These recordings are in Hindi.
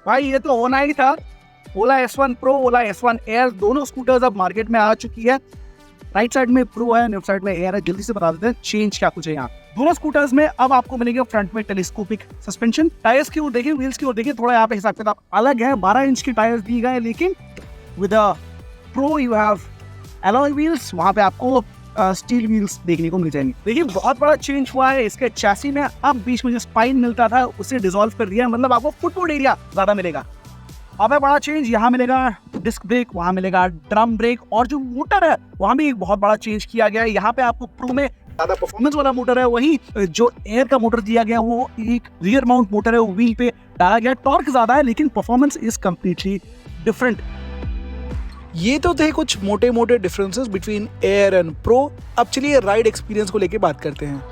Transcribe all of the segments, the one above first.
भाई ये तो होना ही था। ओला S1 Pro, ओला S1 Air दोनों स्कूटर्स अब मार्केट में आ चुकी है। राइट साइड में प्रो है, लेफ्ट साइड में एयर है। जल्दी से बता देते हैं चेंज क्या कुछ है यहाँ। दोनों स्कूटर्स में अब आपको मिलेगा फ्रंट में टेलीस्कोपिक सस्पेंशन। टायर्स की ओर देखिए, व्हील्स की ओर देखिए, थोड़ा यहाँ पे हिसाब किताब अलग है। 12 इंच की टायर्स दी गए, लेकिन with pro you have alloy wheels. वहाँ पे आपको स्टील व्हील्स देखने को मिल जाएंगे। देखिए बहुत बड़ा चेंज हुआ है इसके चैसी में। अब बीच में जो स्पाइन मिलता था उसे डिसॉल्व कर दिया, मतलब आपको फुटबोर्ड एरिया ज्यादा मिलेगा। अब है बड़ा चेंज, यहाँ मिलेगा डिस्क ब्रेक, वहाँ मिलेगा ड्रम ब्रेक, और जो मोटर है वहाँ भी एक बहुत बड़ा चेंज किया गया है। यहाँ पे आपको प्रो में ज्यादा परफॉर्मेंस वाला मोटर है, वहीं जो एयर का मोटर दिया गया वो एक रियर माउंट मोटर है, वो व्हील पे डाला गया। टॉर्क ज्यादा है लेकिन परफॉर्मेंस इज कम्प्लीटली डिफरेंट। ये तो थे कुछ मोटे मोटे differences between air and pro. अब चलिए राइड एक्सपीरियंस को लेके बात करते हैं।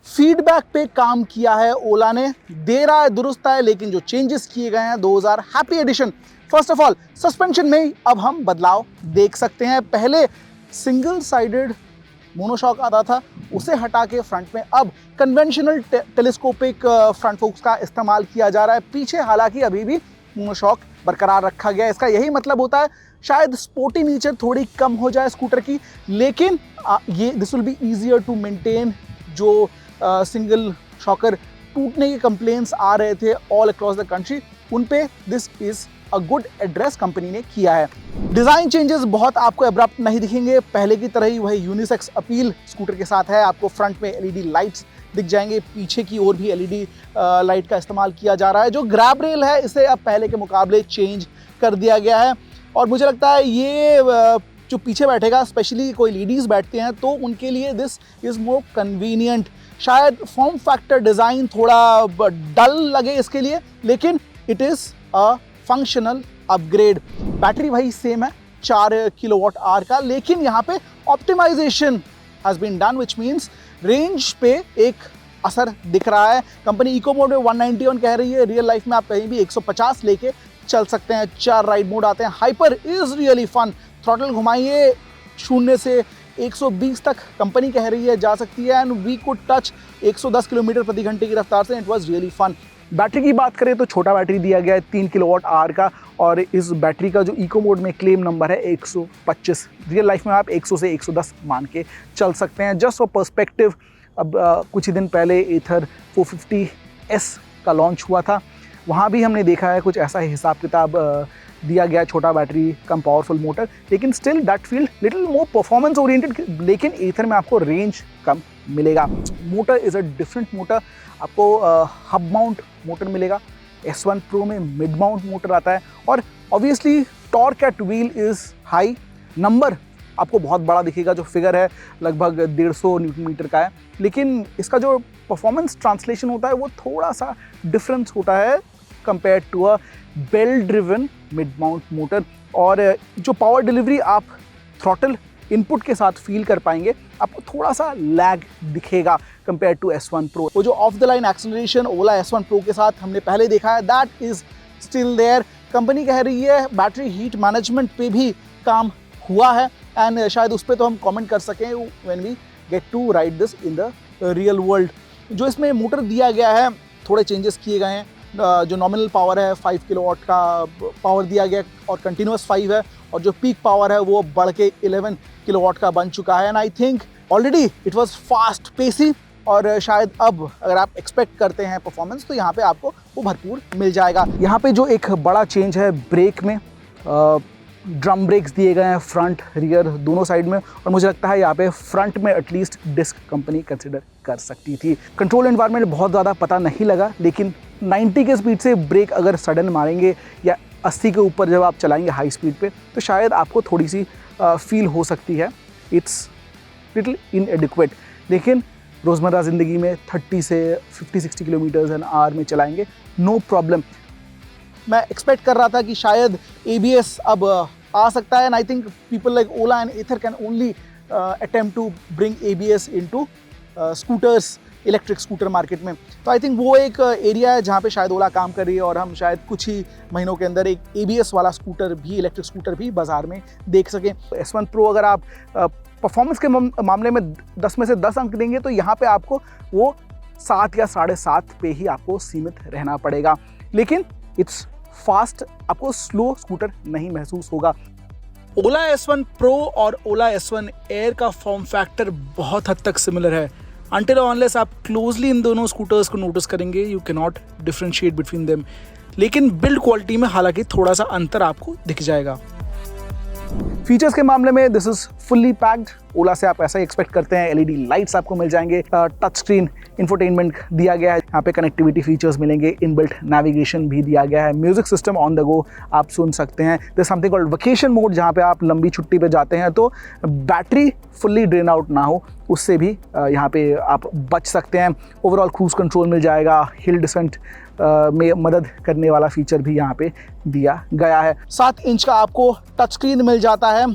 फीडबैक पे काम किया है ओला ने, दे रहा है दुरुस्त है, लेकिन जो चेंजेस किए गए हैं 2000 happy edition. First of all suspension में अब हम बदलाव देख सकते हैं। पहले सिंगल साइडेड मोनोशॉक आता था, उसे हटा के फ्रंट में अब कन्वेंशनल टेलीस्कोपिक फ्रंट फोक्स का इस्तेमाल किया जा रहा है। पीछे हालांकि अभी भी मोनोशॉक बरकरार रखा गया है। इसका यही मतलब होता है शायद स्पोर्टी नेचर थोड़ी कम हो जाए स्कूटर की, लेकिन ये this will be easier to maintain. जो सिंगल शॉकर टूटने के कंप्लेंट्स आ रहे थे ऑल अक्रॉस द कंट्री, उन पे this is a good address company ने किया है। डिजाइन चेंजेस बहुत आपको एब्रप्ट नहीं दिखेंगे, पहले की तरह ही वही यूनिसेक्स अपील स्कूटर के साथ है। आपको फ्रंट में एलईडी लाइट्स दिख जाएंगे, पीछे की ओर भी एलईडी लाइट का इस्तेमाल किया जा रहा है। जो ग्रैब रेल है इसे अब पहले के मुकाबले चेंज कर दिया गया है, और मुझे लगता है ये जो पीछे बैठेगा, स्पेशली कोई लेडीज बैठते हैं तो उनके लिए दिस इज मोर कन्वीनियंट। शायद फॉर्म फैक्टर डिज़ाइन थोड़ा डल लगे इसके लिए, लेकिन it is a functional upgrade. Battery भाई सेम है 4 किलोवाट आवर का, लेकिन यहाँ पे optimization has been done, which means range पे एक असर दिख रहा है। कंपनी इको मोड में 191 कह रही है, रियल लाइफ में आप कहीं भी 150 लेके चल सकते हैं। 4 राइड मोड आते हैं। Hyper is really fun. Throttle घुमाइए 0 से 120 तक कंपनी कह रही है जा सकती है, and we could touch 110 kilometre प्रति घंटे की रफ्तार से। It was really fun. Battery की बात करें तो छोटा बैटरी दिया गया है 3 किलोवाट आवर का, और इस बैटरी का जो इको मोड में क्लेम नंबर है 125। रियल लाइफ में आप 100 से 110 मान के चल सकते हैं। जस्ट फॉर पर्सपेक्टिव, अब कुछ ही दिन पहले एथर 450S का लॉन्च हुआ था, वहाँ भी हमने देखा है कुछ ऐसा हिसाब किताब दिया गया, छोटा बैटरी कम पावरफुल मोटर, लेकिन still that feel little more performance oriented. लेकिन एथर में आपको रेंज कम मिलेगा। Motor is a different motor, आपको हब माउंट मोटर मिलेगा। S1 Pro में मिड माउंट मोटर आता है, और obviously torque eight wheel is high. Number आपको बहुत बड़ा दिखेगा, जो फिगर है लगभग 150 न्यूटन मीटर का है, लेकिन इसका जो परफॉर्मेंस ट्रांसलेशन होता है वो थोड़ा सा डिफरेंस होता है compare to a belt driven mid mount motor. और जो पावर डिलीवरी आप थ्रॉटल इनपुट के साथ फील कर पाएंगे, आपको थोड़ा सा लैग दिखेगा कंपेयर टू S1 Pro। वो जो off the line acceleration Ola S1 Pro के साथ हमने पहले देखा है, that is still there. Company कह रही है बैटरी हीट मैनेजमेंट पे भी काम हुआ है, एंड शायद उस पर तो हम कमेंट कर सकें when we get to ride this in the real world. जो इसमें मोटर दिया गया है थोड़े चेंजेस किए गए हैं। जो नॉमिनल पावर है 5 किलोवाट का पावर दिया गया, और कंटिन्यूस 5 है, और जो पीक पावर है वो बढ़ के 11 किलोवाट का बन चुका है। And I think already it was fast pacy, और शायद अब अगर आप एक्सपेक्ट करते हैं परफॉर्मेंस तो यहाँ पे आपको वो भरपूर मिल जाएगा। यहाँ पे जो एक बड़ा चेंज है ब्रेक में, ड्रम ब्रेक्स दिए गए हैं फ्रंट रियर दोनों साइड में, और मुझे लगता है यहाँ पे फ्रंट में एटलीस्ट डिस्क कंपनी कंसिडर कर सकती थी। कंट्रोल एनवायरनमेंट बहुत ज़्यादा पता नहीं लगा, लेकिन 90 के स्पीड से ब्रेक अगर सडन मारेंगे या 80 के ऊपर जब आप चलाएंगे हाई स्पीड पे, तो शायद आपको थोड़ी सी फील हो सकती है इट्स लिटिल इनएडिक्वेट। लेकिन रोज़मर्रा ज़िंदगी में 30 से 50-60 किलोमीटर्स एन आवर में चलाएंगे, नो प्रॉब्लम। मैं एक्सपेक्ट कर रहा था कि शायद ABS अब आ सकता है, and I think people like Ola and Ather can only attempt to bring ABS into scooters, electric scooter market में। तो आई थिंक वो एक एरिया है जहाँ पे शायद ओला काम कर रही है, और हम शायद कुछ ही महीनों के अंदर एक ABS वाला स्कूटर भी, इलेक्ट्रिक स्कूटर भी बाज़ार में देख सकें। S1 Pro अगर आप परफॉर्मेंस के मामले में 10 में से 10 अंक देंगे तो यहाँ पे आपको वो 7 या 7.5 पे ही आपको सीमित रहना पड़ेगा। लेकिन इट्स फास्ट, आपको स्लो स्कूटर नहीं महसूस होगा। ओला S1 Pro और ओला S1 Air का फॉर्म फैक्टर बहुत हद तक सिमिलर है। अनटिल अनलेस आप क्लोजली इन दोनों स्कूटर्स को नोटिस करेंगे, you can not differentiate between them. लेकिन बिल्ड क्वालिटी में हालांकि थोड़ा सा अंतर आपको दिख जाएगा। फीचर्स के मामले में दिस इज फुल्ली पैक्ड। ओला से आप ऐसा ही एक्सपेक्ट करते हैं। एलईडी लाइट्स आपको मिल जाएंगे, टच स्क्रीन इंफोटेनमेंट दिया गया है, यहाँ पे कनेक्टिविटी फीचर्स मिलेंगे, इनबिल्ट नेविगेशन भी दिया गया है, music system on the go आप सुन सकते हैं। There something called vacation mode, जहाँ पे आप लंबी छुट्टी पे जाते हैं तो बैटरी फुल्ली ड्रेन आउट ना हो, उससे भी यहाँ पे आप बच सकते हैं। ओवरऑल क्रूज कंट्रोल मिल जाएगा, हिल डिसेंट में मदद करने वाला फीचर भी यहाँ पे दिया गया है। 7 इंच का आपको टच स्क्रीन मिल जाता है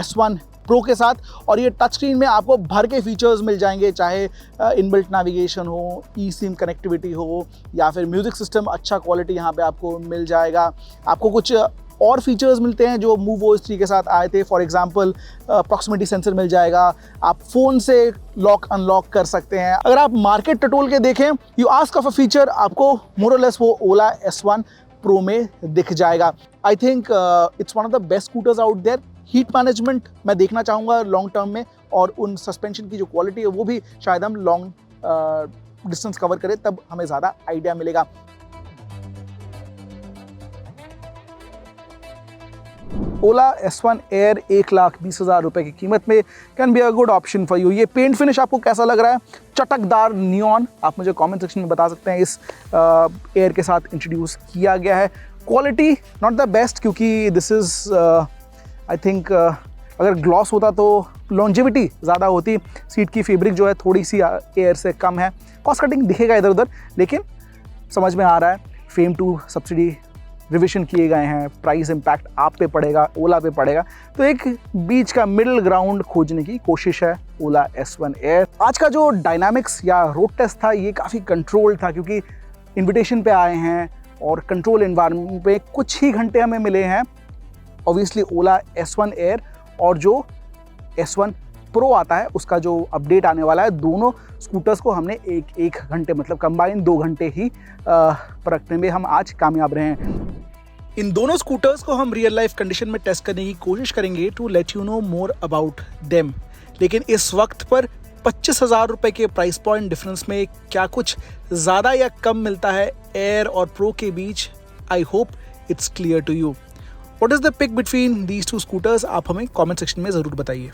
S1 Pro के साथ, और ये टच स्क्रीन में आपको भर के फीचर्स मिल जाएंगे, चाहे इनबिल्ट नेविगेशन हो, ई सिम कनेक्टिविटी हो, या फिर म्यूजिक सिस्टम अच्छा क्वालिटी यहाँ पे आपको मिल जाएगा। आपको कुछ और फीचर्स मिलते हैं जो MoveOS 3 के साथ आए थे। फॉर एग्जांपल प्रॉक्सिमिटी सेंसर मिल जाएगा, आप फ़ोन से लॉक अनलॉक कर सकते हैं। अगर आप मार्केट टटोल के देखें, you ask of a feature, आपको मोर और लेस वो ओला S1 Pro में दिख जाएगा। I think it's one of the best scooters out there. Heat management मैं देखना चाहूँगा लॉन्ग टर्म में, और उन सस्पेंशन की जो क्वालिटी है वो भी शायद हम लॉन्ग डिस्टेंस कवर करें तब हमें ज़्यादा आइडिया मिलेगा। ओला S1 Air 1,20,000 रुपए की कीमत में can be a good option for you. ये पेंट फिनिश आपको कैसा लग रहा है? चटकदार नियॉन, आप मुझे कमेंट सेक्शन में बता सकते हैं। इस एयर के साथ इंट्रोड्यूस किया गया है। क्वालिटी नॉट द बेस्ट, क्योंकि दिस इज़ आई थिंक अगर ग्लॉस होता तो लॉन्जेविटी ज़्यादा होती। सीट की फैब्रिक जो है थोड़ी सी एयर से कम है। कॉस्ट कटिंग दिखेगा इधर उधर, लेकिन समझ में आ रहा है फेम 2 सब्सिडी रिविजन किए गए हैं, प्राइस इम्पैक्ट आप पे पड़ेगा, ओला पे पड़ेगा, तो एक बीच का मिडिल ग्राउंड खोजने की कोशिश है ओला S1 Air। आज का जो डायनामिक्स या रोड टेस्ट था ये काफ़ी कंट्रोल्ड था, क्योंकि इन्विटेशन पे आए हैं और कंट्रोल एनवायरनमेंट पे कुछ ही घंटे हमें मिले हैं। ऑब्वियसली ओला S1 Air और जो S1 Pro आता है उसका जो अपडेट आने वाला है, दोनों स्कूटर्स को हमने एक घंटे मतलब कंबाइन 2 घंटे ही परखने में हम आज कामयाब रहे हैं। इन दोनों स्कूटर्स को हम रियल लाइफ कंडीशन में टेस्ट करने की कोशिश करेंगे to let you know more about them. लेकिन इस वक्त पर 25,000 रुपए के प्राइस पॉइंट डिफरेंस में क्या कुछ ज़्यादा या कम मिलता है एयर और प्रो के बीच? I hope it's clear to you. What is the pick between these 2 scooters? आप हमें कॉमेंट सेक्शन में ज़रूर बताइए।